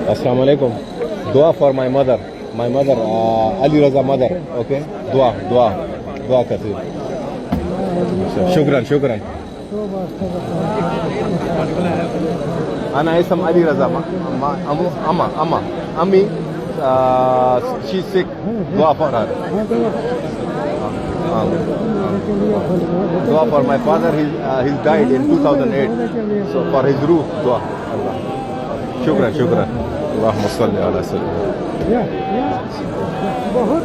Assalamu alaikum. Dua for my mother. My mother, Ali Raza mother. Okay. Dua kathir. Shukran. Ana isam Ali Raza. Ammi. She's sick. Dua for her. Dua for my father. He's died in 2008. So for his ruh, dua. Allah. Shukran. Allahumma salli ala sayyidina. बहुत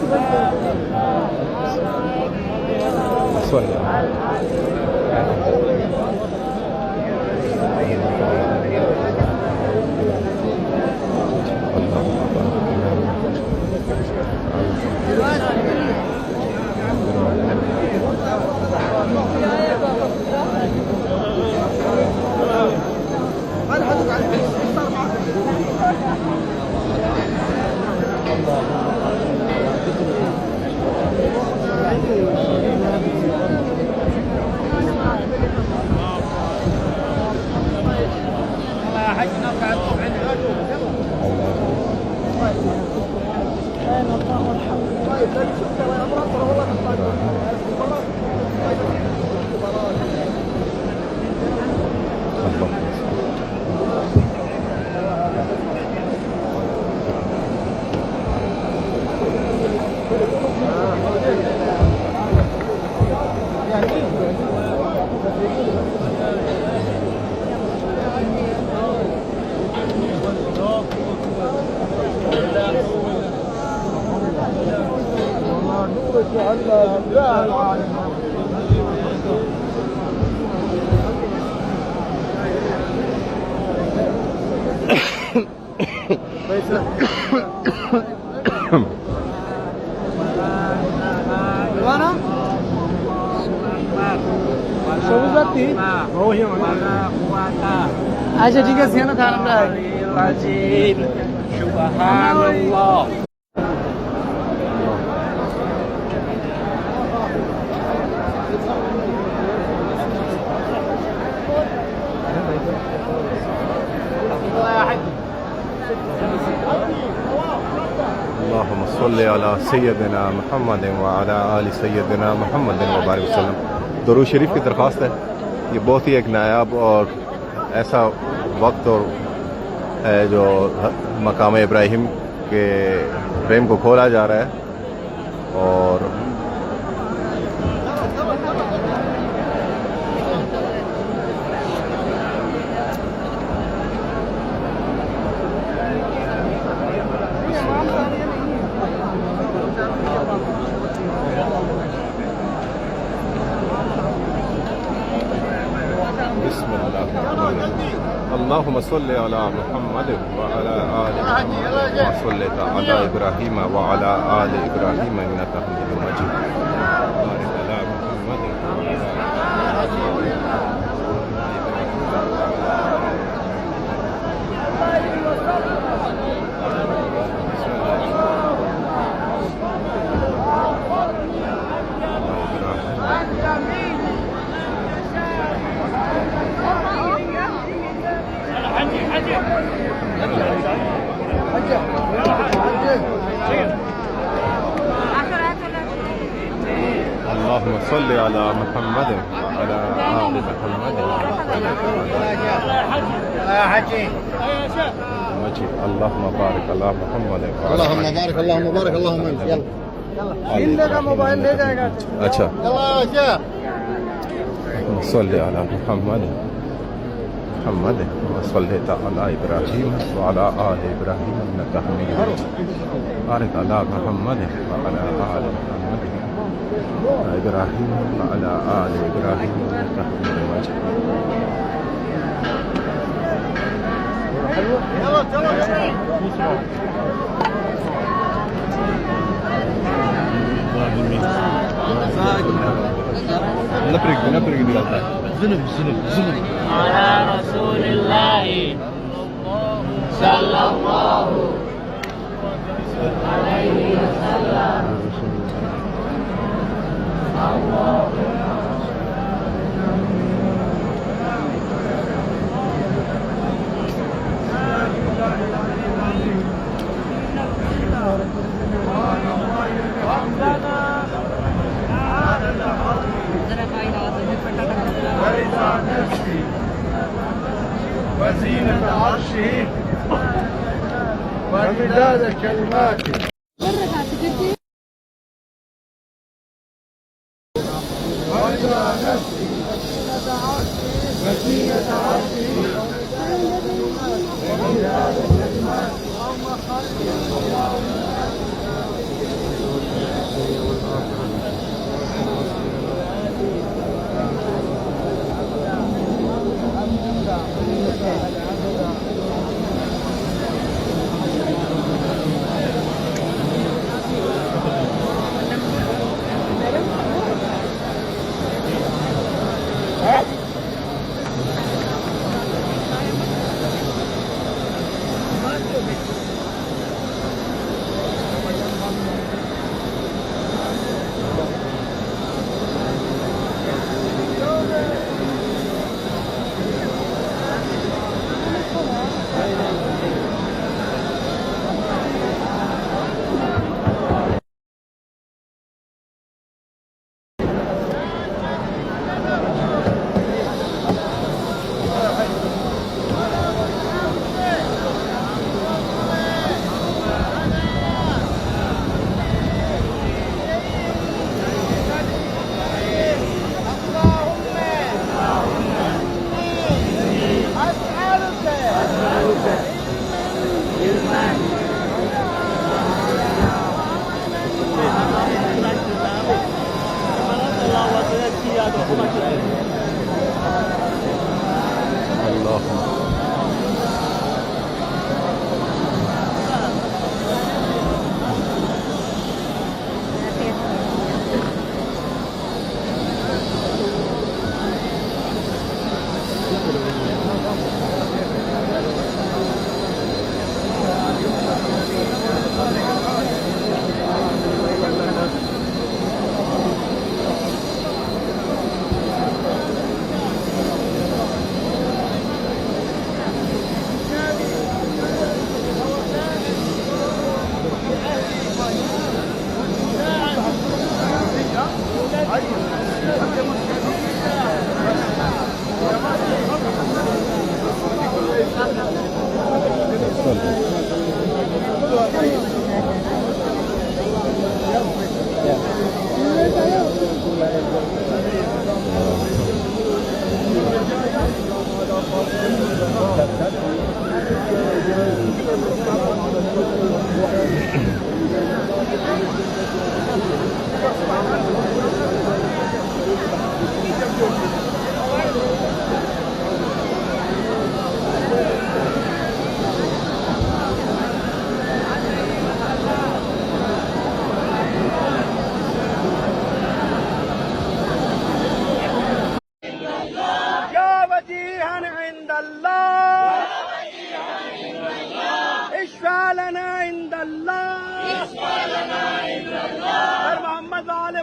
अच्छा ठीक है सियाना था हमरा सुबहानल्लाह اللهم صل على سيدنا محمد وعلى آل سيدنا محمد वबारक वसल्लम। दुरूद शरीफ की दरख्वास्त है। ये बहुत ही एक नायाब और ऐसा वक्त और है जो मकाम इब्राहिम के प्रेम को खोला जा रहा है और اللهم صل على محمد وعلى آل محمد وصليت على إبراهيم وعلى آل إبراهيم إنك حميد مجيد بارك على محمد اللهم صل على محمد وعلى آل محمد مجيد اللهم بارك على محمد اللهم بارك اللهم بارك اللهم يلا يلا का मोबाइल ले जाएगा अच्छा चलो क्या صل على محمد محمد وصليت على إبراهيم وعلى آل إبراهيم إنك حميد مجيد بارك على محمد وعلى آل محمد إبراهيم وعلى آل إبراهيم إنك حميد مجيد. نبرق دلوقتي زنب على رسول الله صلى الله عليه وسلم. وزينة عرشه ومداد كلماته. وإلى نفسي وزينة عرشه ومداد كلماته.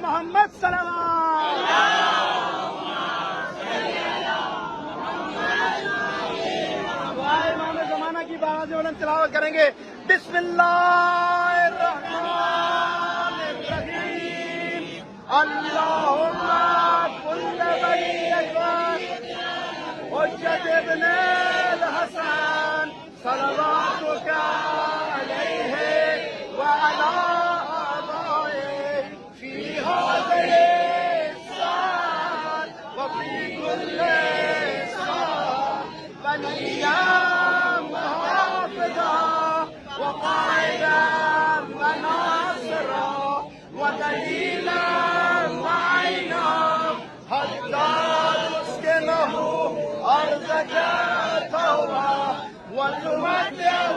मोहम्मद इमाम ज़माना की बात में तिलावत करेंगे। बिस्मिल्लाहिर्रहमानिर्रहीम। अल्लाहुम्मा कुल्ल वलिय्यिका हुज्जत इब्न अल-हसन सलवातुका अलैहि व अला جاء توبة والممتع